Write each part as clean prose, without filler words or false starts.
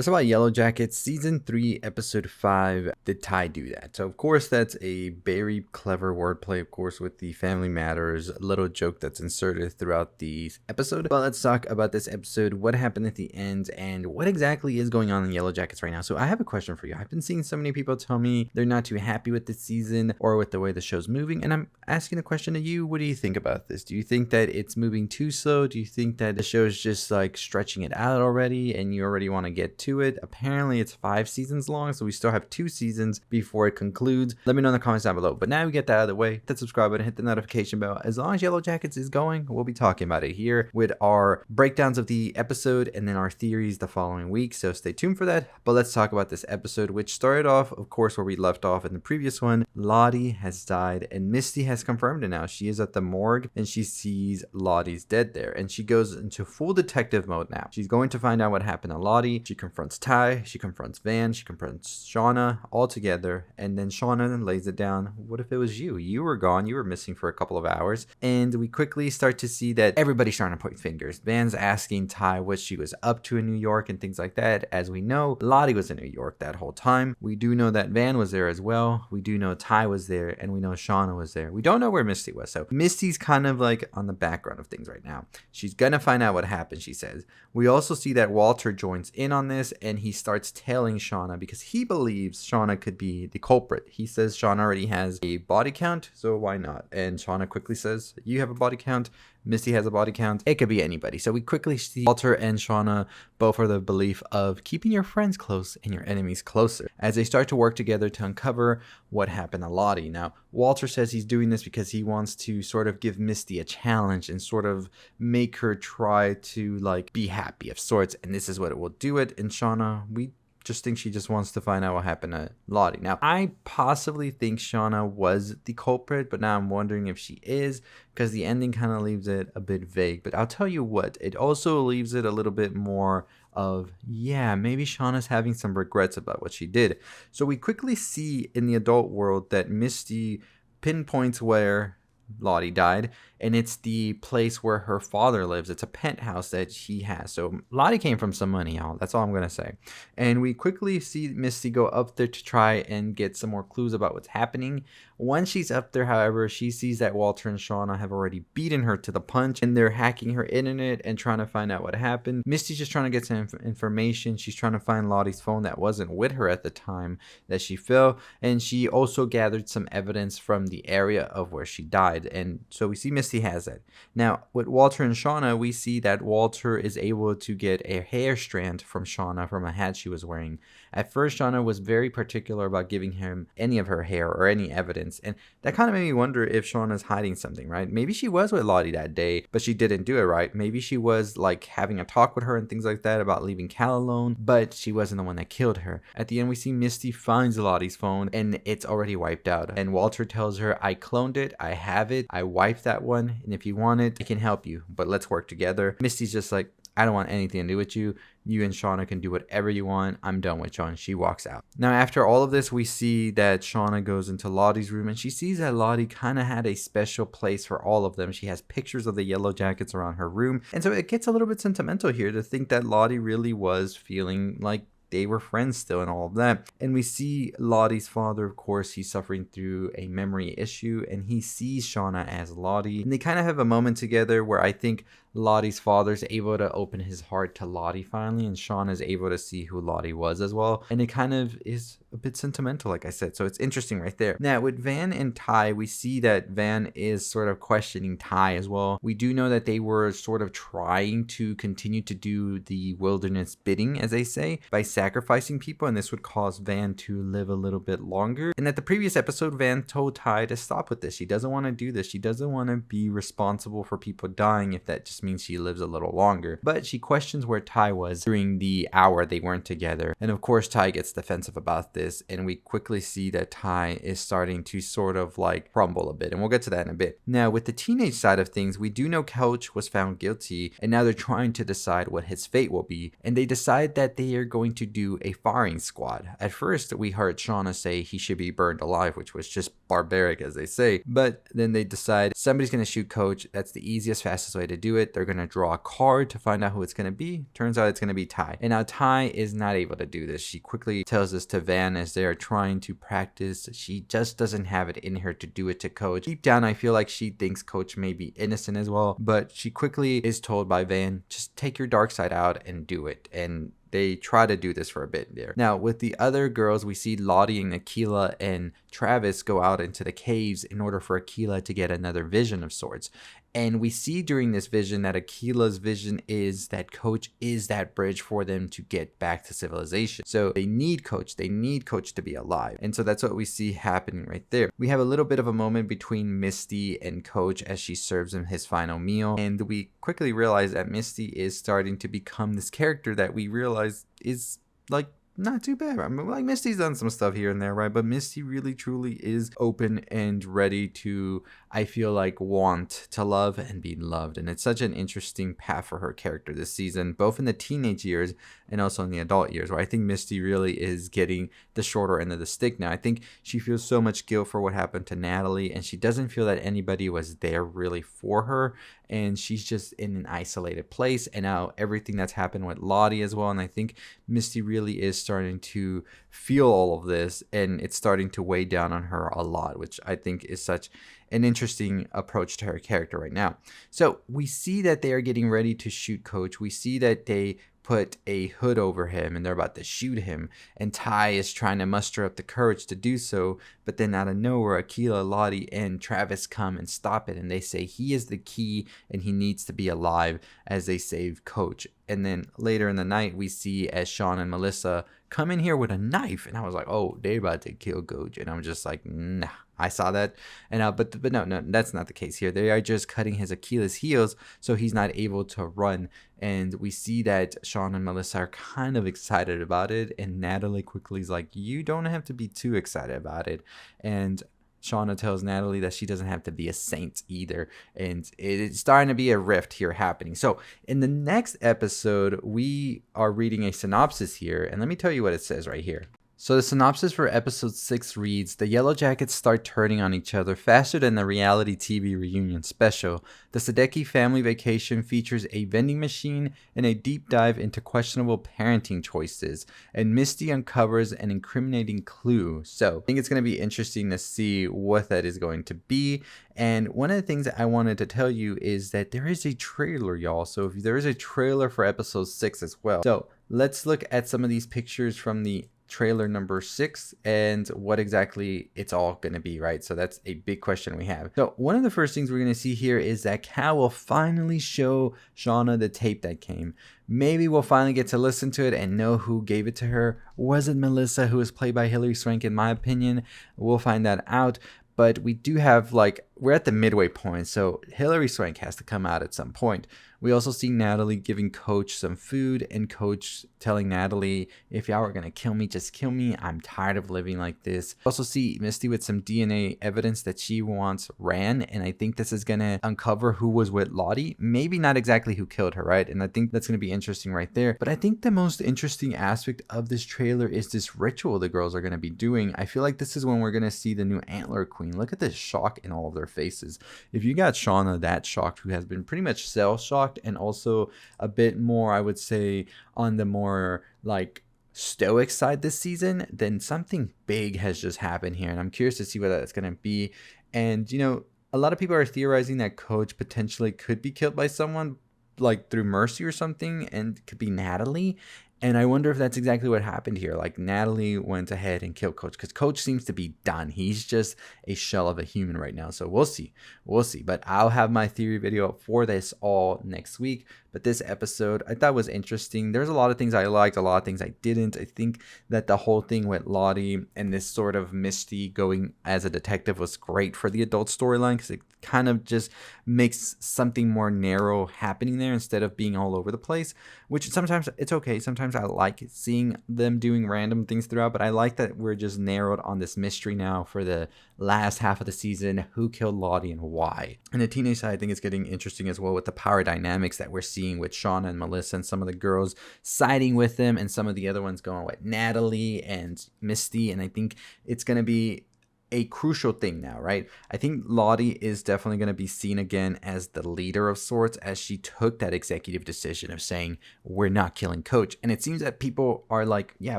Let's talk about Yellowjackets, Season 3, Episode 5, Did Ty Do That? So, of course, that's a very clever wordplay, of course, with the Family Matters little joke that's inserted throughout the episode. But let's talk about this episode, what happened at the end, and what exactly is going on in Yellowjackets right now. So, I have a question for you. I've been seeing so many people tell me they're not too happy with this season or with the way the show's moving, and I'm asking the question to you, what do you think about this? Do you think that it's moving too slow? Do you think that the show is just like stretching it out already and you already want to get to it? Apparently it's 5 seasons long, so we still have 2 seasons before it concludes. Let me know in the comments down below. But now we get that out of the way, hit the subscribe button, hit the notification bell. As long as Yellowjackets is going, we'll be talking about it here with our breakdowns of the episode and then our theories the following week, so stay tuned for that. But let's talk about this episode, which started off, of course, where we left off in the previous one. Lottie has died and Misty has confirmed it now. She is at the morgue and she sees Lottie's dead there, and she goes into full detective mode now. She's going to find out what happened to Lottie. She confronts Ty, she confronts Van, she confronts Shauna all together, and then Shauna then lays it down. What if it was you? You were gone, you were missing for a couple of hours. And we quickly start to see that everybody's starting to point fingers. Van's asking Ty what she was up to in New York and things like that. As we know, Lottie was in New York that whole time. We do know that Van was there as well. We do know Ty was there, and we know Shauna was there. We don't know where Misty was, so Misty's kind of like on the background of things right now. She's gonna find out what happened, she says. We also see that Walter joins in on this, and he starts tailing Shauna because he believes Shauna could be the culprit. He says Shauna already has a body count, so why not? And Shauna quickly says, you have a body count, Misty has a body count, it could be anybody. So we quickly see Walter and Shauna both are the belief of keeping your friends close and your enemies closer as they start to work together to uncover what happened to Lottie. Now, Walter says he's doing this because he wants to sort of give Misty a challenge and sort of make her try to like be happy of sorts, and this is what it will do it. And Shauna, we just think she just wants to find out what happened to Lottie. Now, I possibly think Shauna was the culprit, but now I'm wondering if she is, because the ending kind of leaves it a bit vague. But I'll tell you what, it also leaves it a little bit more of, yeah, maybe Shauna's having some regrets about what she did. So we quickly see in the adult world that Misty pinpoints where Lottie died, and it's the place where her father lives. It's a penthouse that she has. So Lottie came from some money, y'all. That's all I'm gonna say. And we quickly see Misty go up there to try and get some more clues about what's happening. Once she's up there, however, she sees that Walter and Shauna have already beaten her to the punch, and they're hacking her internet and trying to find out what happened. Misty's just trying to get some information. She's trying to find Lottie's phone that wasn't with her at the time that she fell, and she also gathered some evidence from the area of where she died. And so we see Misty has it. Now, with Walter and Shauna, we see that Walter is able to get a hair strand from Shauna from a hat she was wearing. At first, Shauna was very particular about giving him any of her hair or any evidence, and that kind of made me wonder if Shauna's hiding something, right? Maybe she was with Lottie that day, but she didn't do it right. Maybe she was like having a talk with her and things like that about leaving Cal alone, but she wasn't the one that killed her. At the end, we see Misty finds Lottie's phone, and it's already wiped out. And Walter tells her, I cloned it, I have it, I wiped that one, and if you want it, I can help you, but let's work together. Misty's just like, I don't want anything to do with you. You and Shauna can do whatever you want. I'm done with you. And she walks out. Now, after all of this, we see that Shauna goes into Lottie's room, and she sees that Lottie kind of had a special place for all of them. She has pictures of the Yellowjackets around her room. And so it gets a little bit sentimental here to think that Lottie really was feeling like they were friends still and all of that. And we see Lottie's father, of course, he's suffering through a memory issue, and he sees Shauna as Lottie. And they kind of have a moment together where I think Lottie's father's able to open his heart to Lottie finally, and Shauna is able to see who Lottie was as well. And it kind of is a bit sentimental, like I said. So it's interesting right there. Now, with Van and Ty, we see that Van is sort of questioning Ty as well. We do know that they were sort of trying to continue to do the wilderness bidding, as they say, by sacrificing people, and this would cause Van to live a little bit longer. And at the previous episode, Van told Ty to stop with this. She doesn't want to do this. She doesn't want to be responsible for people dying if that just means she lives a little longer. But she questions where Ty was during the hour they weren't together. And of course, Ty gets defensive about this, and we quickly see that Ty is starting to sort of like crumble a bit, and we'll get to that in a bit. Now, with the teenage side of things, we do know Couch was found guilty, and now they're trying to decide what his fate will be, and they decide that they are going to do a firing squad. At first, we heard Shauna say he should be burned alive, which was just barbaric, as they say, but then they decide somebody's going to shoot Coach. That's the easiest, fastest way to do it. it. They're going to draw a card to find out who it's going to be. Turns out it's going to be Ty. And now Ty is not able to do this. She quickly tells this to Van as they are trying to practice. She just doesn't have it in her to do it to Coach. Deep down, I feel like she thinks Coach may be innocent as well, but she quickly is told by Van, just take your dark side out and do it. And they try to do this for a bit there. Now, with the other girls, we see Lottie and Akila and Travis go out into the caves in order for Akila to get another vision of sorts. And we see during this vision that Akila's vision is that Coach is that bridge for them to get back to civilization. So they need Coach. They need Coach to be alive. And so that's what we see happening right there. We have a little bit of a moment between Misty and Coach as she serves him his final meal. And we quickly realize that Misty is starting to become this character that we realize is like not too bad. I mean, like Misty's done some stuff here and there, right? But Misty really truly is open and ready to, I feel like, want to love and be loved. And it's such an interesting path for her character this season, both in the teenage years and also in the adult years, where I think Misty really is getting the shorter end of the stick now. I think she feels so much guilt for what happened to Natalie, and she doesn't feel that anybody was there really for her. And she's just in an isolated place. And now everything that's happened with Lottie as well. And I think Misty really is starting to feel all of this, and it's starting to weigh down on her a lot, which I think is such an interesting approach to her character right now. So we see that they are getting ready to shoot Coach. We see that they put a hood over him and they're about to shoot him, and Ty is trying to muster up the courage to do so, but then out of nowhere Akila, Lottie, and Travis come and stop it, and they say he is the key and he needs to be alive as they save Coach. And then later in the night we see as Sean and Melissa come in here with a knife, and I was like, oh, they're about to kill Coach, and I'm just like, nah. I saw that, and but no, that's not the case here. They are just cutting his Achilles heels so he's not able to run. And we see that Sean and Melissa are kind of excited about it, and Natalie quickly is like, you don't have to be too excited about it. And Shauna tells Natalie that she doesn't have to be a saint either. And it's starting to be a rift here happening. So in the next episode, we are reading a synopsis here. And let me tell you what it says right here. So the synopsis for episode 6 reads, the Yellowjackets start turning on each other faster than the reality TV reunion special. The Sadecki family vacation features a vending machine and a deep dive into questionable parenting choices. And Misty uncovers an incriminating clue. So I think it's going to be interesting to see what that is going to be. And one of the things that I wanted to tell you is that there is a trailer, y'all. So if there is a trailer for episode 6 as well. So let's look at some of these pictures from the trailer number 6 and what exactly it's all going to be, right? So that's a big question we have. So one of the first things we're going to see here is that Cal will finally show Shauna the tape that came. Maybe we'll finally get to listen to it and know who gave it to her. Was it Melissa, who was played by Hilary Swank, in my opinion? We'll find that out. But we do have, like, we're at the midway point, so Hilary Swank has to come out at some point. We also see Natalie giving Coach some food, and Coach telling Natalie, if y'all are going to kill me, just kill me. I'm tired of living like this. We also see Misty with some DNA evidence that she wants ran, and I think this is going to uncover who was with Lottie. Maybe not exactly who killed her, right? And I think that's going to be interesting right there. But I think the most interesting aspect of this trailer is this ritual the girls are going to be doing. I feel like this is when we're going to see the new Antler Queen. Look at the shock in all of their faces. If you got Shauna that shocked, who has been pretty much cell shocked, and also a bit more, I would say, on the more like stoic side this season, then something big has just happened here, and I'm curious to see what that's going to be. And you know, a lot of people are theorizing that Coach potentially could be killed by someone, like through mercy or something, and it could be Natalie. And I wonder if that's exactly what happened here. Like, Natalie went ahead and killed Coach, because Coach seems to be done. He's just a shell of a human right now. So we'll see. We'll see. But I'll have my theory video up for this all next week. But this episode I thought was interesting. There's a lot of things I liked, a lot of things I didn't. I think that the whole thing with Lottie and this sort of Misty going as a detective was great for the adult storyline, because it kind of just makes something more narrow happening there instead of being all over the place, which sometimes it's okay. Sometimes I like seeing them doing random things throughout, but I like that we're just narrowed on this mystery now for the last half of the season, who killed Lottie and why. And the teenage side, I think, is getting interesting as well with the power dynamics that we're seeing with Shauna and Melissa, and some of the girls siding with them and some of the other ones going with Natalie and Misty. And I think it's going to be a crucial thing now, right? I think Lottie is definitely going to be seen again as the leader of sorts, as she took that executive decision of saying, we're not killing Coach. And it seems that people are like, yeah,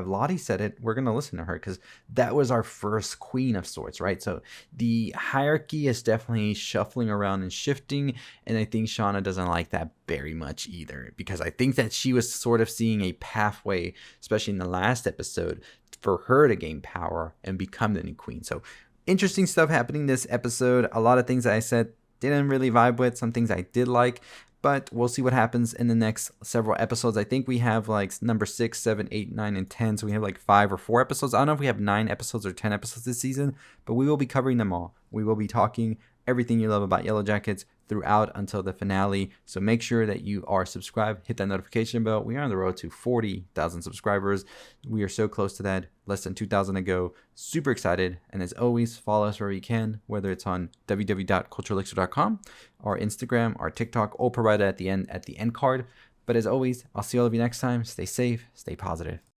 if Lottie said it, we're going to listen to her, because that was our first queen of sorts, right? So the hierarchy is definitely shuffling around and shifting. And I think Shauna doesn't like that very much either, because I think that she was sort of seeing a pathway, especially in the last episode, for her to gain power and become the new queen. So interesting stuff happening this episode. A lot of things that I said didn't really vibe with, some things I did like, but we'll see what happens in the next several episodes. I think we have like number 6, 7, 8, 9, and 10. So we have like 5 or 4 episodes. I don't know if we have 9 episodes or 10 episodes this season, but we will be covering them all. We will be talking everything you love about Yellowjackets throughout until the finale. So make sure that you are subscribed, hit that notification bell. We are on the road to 40,000 subscribers. We are so close to that, less than 2,000 to go. Super excited. And as always, follow us wherever you can, whether it's on www.culturelixer.com, our Instagram, our TikTok, all provided at the end card. But as always, I'll see all of you next time. Stay safe, stay positive.